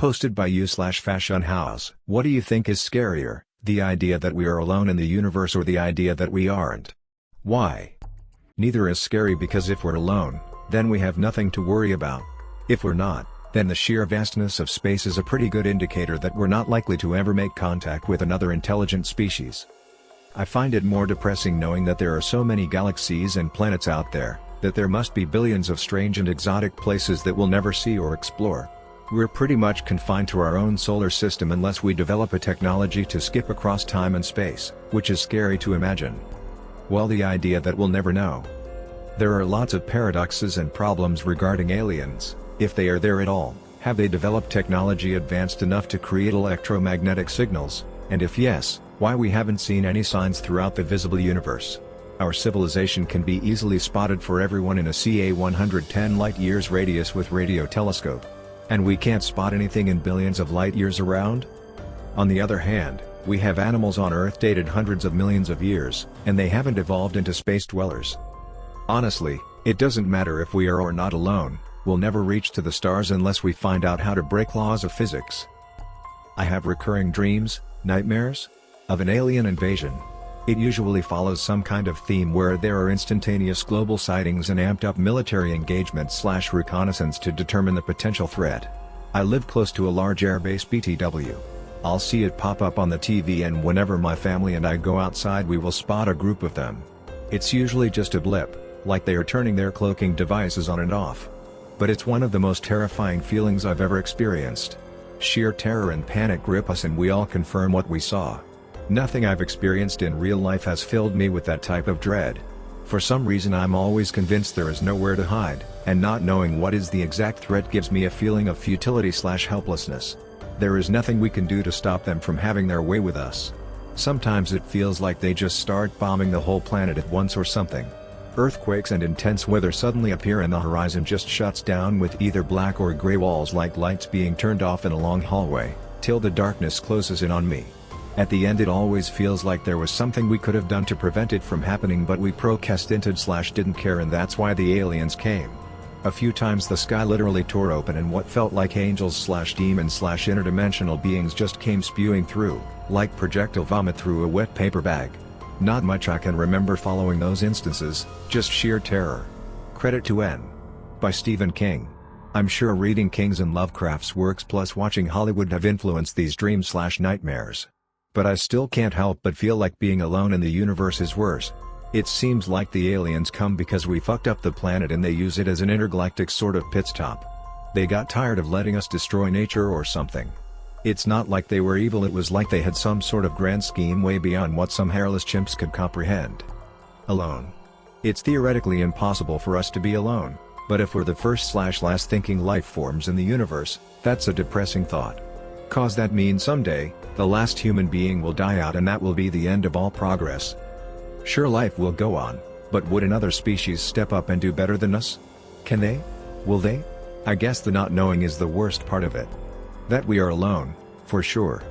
Hosted by you/fashionhouse. What do you think is scarier, the idea that we are alone in the universe or the idea that we aren't? Why? Neither is scary because if we're alone, then we have nothing to worry about. If we're not, then the sheer vastness of space is a pretty good indicator that we're not likely to ever make contact with another intelligent species. I find it more depressing knowing that there are so many galaxies and planets out there, that there must be billions of strange and exotic places that we'll never see or explore. We're pretty much confined to our own solar system unless we develop a technology to skip across time and space, which is scary to imagine. Well, the idea that we'll never know. There are lots of paradoxes and problems regarding aliens. If they are there at all, have they developed technology advanced enough to create electromagnetic signals, and if yes, why we haven't seen any signs throughout the visible universe? Our civilization can be easily spotted for everyone in a ca 110 light-years radius with radio telescope. And we can't spot anything in billions of light-years around? On the other hand, we have animals on Earth dated hundreds of millions of years, and they haven't evolved into space dwellers. Honestly, it doesn't matter if we are or not alone, we'll never reach to the stars unless we find out how to break laws of physics. I have recurring dreams, nightmares, of an alien invasion. It usually follows some kind of theme where there are instantaneous global sightings and amped-up military engagement/reconnaissance to determine the potential threat. I live close to a large airbase BTW. I'll see it pop up on the TV, and whenever my family and I go outside we will spot a group of them. It's usually just a blip, like they are turning their cloaking devices on and off. But it's one of the most terrifying feelings I've ever experienced. Sheer terror and panic grip us and we all confirm what we saw. Nothing I've experienced in real life has filled me with that type of dread. For some reason I'm always convinced there is nowhere to hide, and not knowing what is the exact threat gives me a feeling of futility/helplessness. There is nothing we can do to stop them from having their way with us. Sometimes it feels like they just start bombing the whole planet at once or something. Earthquakes and intense weather suddenly appear and the horizon just shuts down with either black or gray walls like lights being turned off in a long hallway, till the darkness closes in on me. At the end it always feels like there was something we could have done to prevent it from happening, but we procrastinated/didn't care, and that's why the aliens came. A few times the sky literally tore open and what felt like angels/demons/interdimensional beings just came spewing through, like projectile vomit through a wet paper bag. Not much I can remember following those instances, just sheer terror. Credit to N. by Stephen King. I'm sure reading King's and Lovecraft's works plus watching Hollywood have influenced these dreams/nightmares. But I still can't help but feel like being alone in the universe is worse. It seems like the aliens come because we fucked up the planet and they use it as an intergalactic sort of pit stop. They got tired of letting us destroy nature or something. It's not like they were evil, it was like they had some sort of grand scheme way beyond what some hairless chimps could comprehend. Alone. It's theoretically impossible for us to be alone, but if we're the first/last thinking life forms in the universe, that's a depressing thought. 'Cause that means someday, the last human being will die out and that will be the end of all progress. Sure, life will go on, but would another species step up and do better than us? Can they? Will they? I guess the not knowing is the worst part of it. That we are alone, for sure.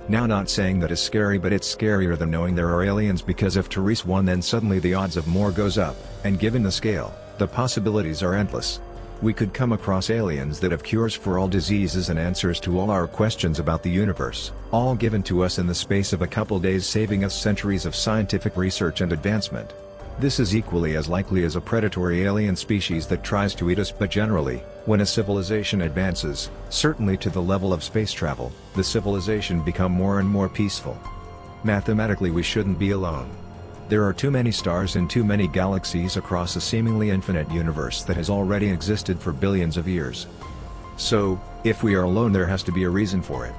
Now, not saying that is scary, but it's scarier than knowing there are aliens, because if Therese won then suddenly the odds of more goes up, and given the scale, the possibilities are endless. We could come across aliens that have cures for all diseases and answers to all our questions about the universe, all given to us in the space of a couple days, saving us centuries of scientific research and advancement. This is equally as likely as a predatory alien species that tries to eat us, but generally, when a civilization advances, certainly to the level of space travel, the civilization become more and more peaceful. Mathematically we shouldn't be alone. There are too many stars in too many galaxies across a seemingly infinite universe that has already existed for billions of years. So, if we are alone there has to be a reason for it.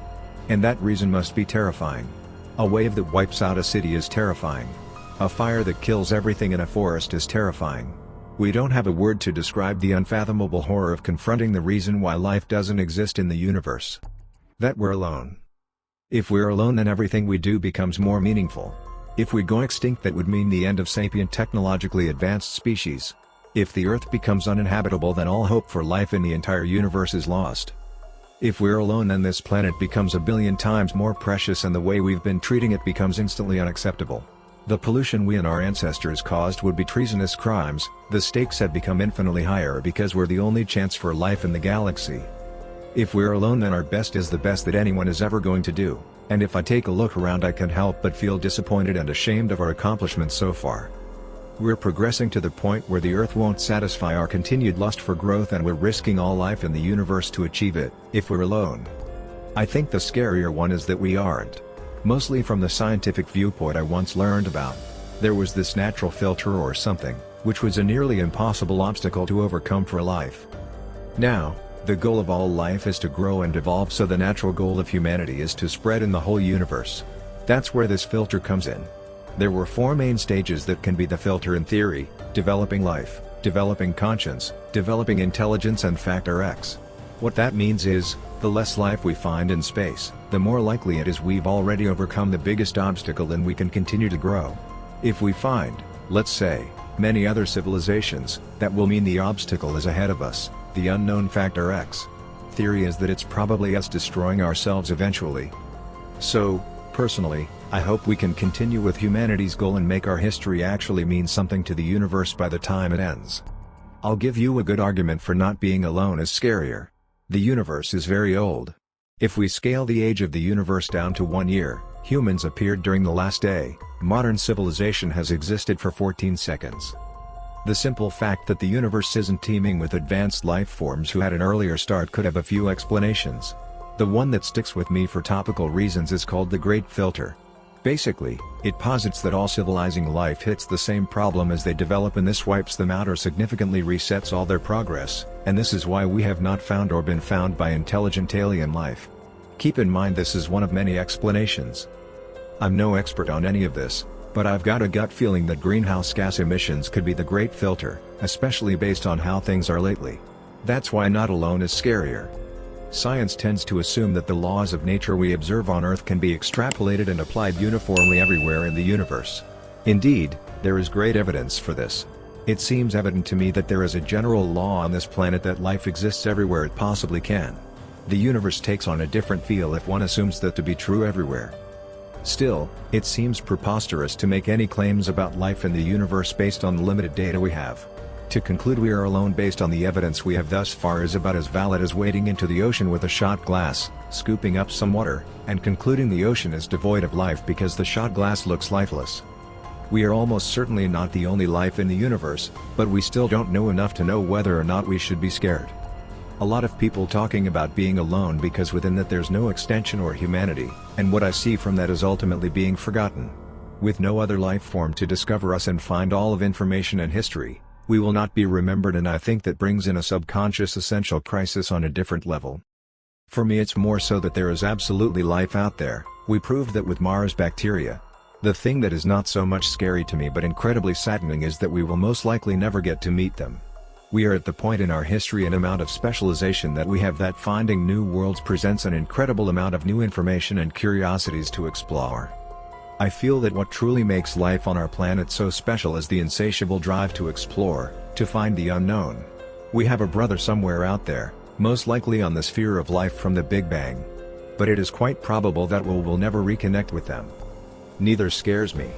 And that reason must be terrifying. A wave that wipes out a city is terrifying. A fire that kills everything in a forest is terrifying. We don't have a word to describe the unfathomable horror of confronting the reason why life doesn't exist in the universe. That we're alone. If we're alone then everything we do becomes more meaningful. If we go extinct that would mean the end of sapient technologically advanced species. If the Earth becomes uninhabitable then all hope for life in the entire universe is lost. If we're alone then this planet becomes a billion times more precious and the way we've been treating it becomes instantly unacceptable. The pollution we and our ancestors caused would be treasonous crimes, the stakes have become infinitely higher because we're the only chance for life in the galaxy. If we're alone, then our best is the best that anyone is ever going to do, and if I take a look around, I can't help but feel disappointed and ashamed of our accomplishments so far. We're progressing to the point where the Earth won't satisfy our continued lust for growth, and we're risking all life in the universe to achieve it, if we're alone. I think the scarier one is that we aren't. Mostly from the scientific viewpoint I once learned about. There was this natural filter or something, which was a nearly impossible obstacle to overcome for life. Now, the goal of all life is to grow and evolve, so the natural goal of humanity is to spread in the whole universe. That's where this filter comes in. There were 4 main stages that can be the filter in theory: developing life, developing conscience, developing intelligence, and factor X. What that means is, the less life we find in space, the more likely it is we've already overcome the biggest obstacle and we can continue to grow. If we find, let's say, many other civilizations, that will mean the obstacle is ahead of us, the unknown factor X. Theory is that it's probably us destroying ourselves eventually. So, personally, I hope we can continue with humanity's goal and make our history actually mean something to the universe by the time it ends. I'll give you a good argument for not being alone as scarier. The universe is very old. If we scale the age of the universe down to 1 year, humans appeared during the last day, modern civilization has existed for 14 seconds. The simple fact that the universe isn't teeming with advanced life forms who had an earlier start could have a few explanations. The one that sticks with me for topical reasons is called the Great Filter. Basically, it posits that all civilizing life hits the same problem as they develop, and this wipes them out or significantly resets all their progress, and this is why we have not found or been found by intelligent alien life. Keep in mind this is one of many explanations. I'm no expert on any of this, but I've got a gut feeling that greenhouse gas emissions could be the Great Filter, especially based on how things are lately. That's why not alone is scarier. Science tends to assume that the laws of nature we observe on Earth can be extrapolated and applied uniformly everywhere in the universe. Indeed, there is great evidence for this. It seems evident to me that there is a general law on this planet that life exists everywhere it possibly can. The universe takes on a different feel if one assumes that to be true everywhere. Still, it seems preposterous to make any claims about life in the universe based on the limited data we have. To conclude we are alone based on the evidence we have thus far is about as valid as wading into the ocean with a shot glass, scooping up some water, and concluding the ocean is devoid of life because the shot glass looks lifeless. We are almost certainly not the only life in the universe, but we still don't know enough to know whether or not we should be scared. A lot of people talking about being alone because within that there's no extension or humanity, and what I see from that is ultimately being forgotten. With no other life form to discover us and find all of information and history, we will not be remembered, and I think that brings in a subconscious essential crisis on a different level. For me it's more so that there is absolutely life out there. We proved that with Mars bacteria. The thing that is not so much scary to me but incredibly saddening is that we will most likely never get to meet them. We are at the point in our history and amount of specialization that we have that finding new worlds presents an incredible amount of new information and curiosities to explore. I feel that what truly makes life on our planet so special is the insatiable drive to explore, to find the unknown. We have a brother somewhere out there, most likely on the sphere of life from the Big Bang. But it is quite probable that we'll never reconnect with them. Neither scares me.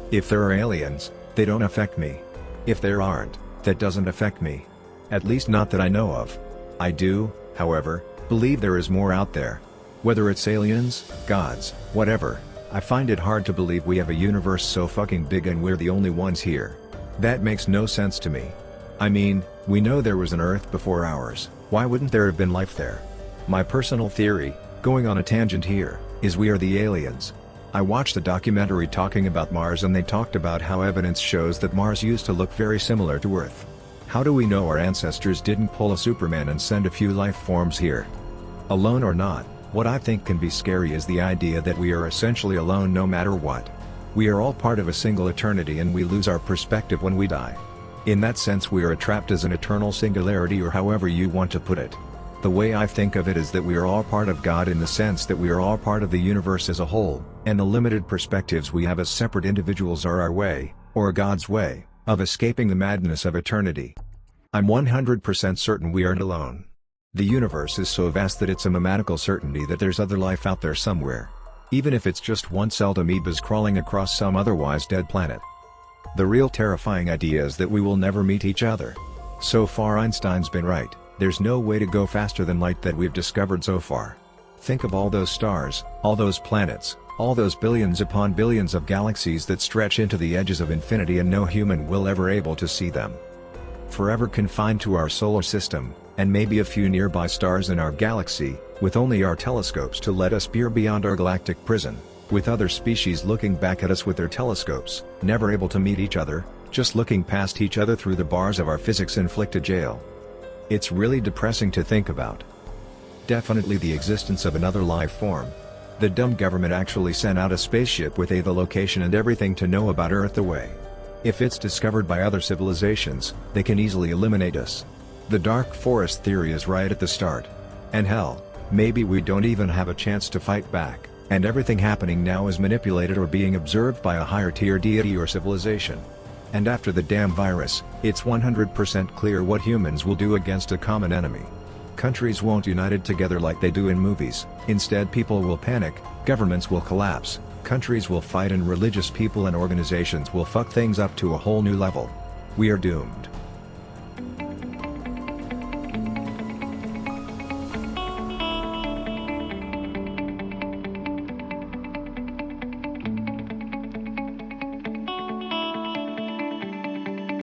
If there are aliens, they don't affect me. If there aren't, that doesn't affect me. At least not that I know of. I do, however, believe there is more out there. Whether it's aliens, gods, whatever. I find it hard to believe we have a universe so fucking big and we're the only ones here. That makes no sense to me. I mean, we know there was an Earth before ours, why wouldn't there have been life there? My personal theory, going on a tangent here, is we are the aliens. I watched a documentary talking about Mars and they talked about how evidence shows that Mars used to look very similar to Earth. How do we know our ancestors didn't pull a Superman and send a few life forms here? Alone or not, what I think can be scary is the idea that we are essentially alone no matter what. We are all part of a single eternity and we lose our perspective when we die. In that sense we are trapped as an eternal singularity, or however you want to put it. The way I think of it is that we are all part of God in the sense that we are all part of the universe as a whole, and the limited perspectives we have as separate individuals are our way, or God's way, of escaping the madness of eternity. I'm 100% certain we aren't alone. The universe is so vast that it's a mathematical certainty that there's other life out there somewhere. Even if it's just one-celled amoebas crawling across some otherwise dead planet. The real terrifying idea is that we will never meet each other. So far Einstein's been right. There's no way to go faster than light that we've discovered so far. Think of all those stars, all those planets, all those billions upon billions of galaxies that stretch into the edges of infinity and no human will ever able to see them. Forever confined to our solar system, and maybe a few nearby stars in our galaxy, with only our telescopes to let us peer beyond our galactic prison, with other species looking back at us with their telescopes, never able to meet each other, just looking past each other through the bars of our physics-inflicted jail. It's really depressing to think about. Definitely the existence of another life form. The dumb government actually sent out a spaceship with the location and everything to know about Earth away. If it's discovered by other civilizations, they can easily eliminate us. The dark forest theory is right at the start. And hell, maybe we don't even have a chance to fight back, and everything happening now is manipulated or being observed by a higher tier deity or civilization. And after the damn virus, it's 100% clear what humans will do against a common enemy. Countries won't unite together like they do in movies, instead people will panic, governments will collapse, countries will fight and religious people and organizations will fuck things up to a whole new level. We are doomed.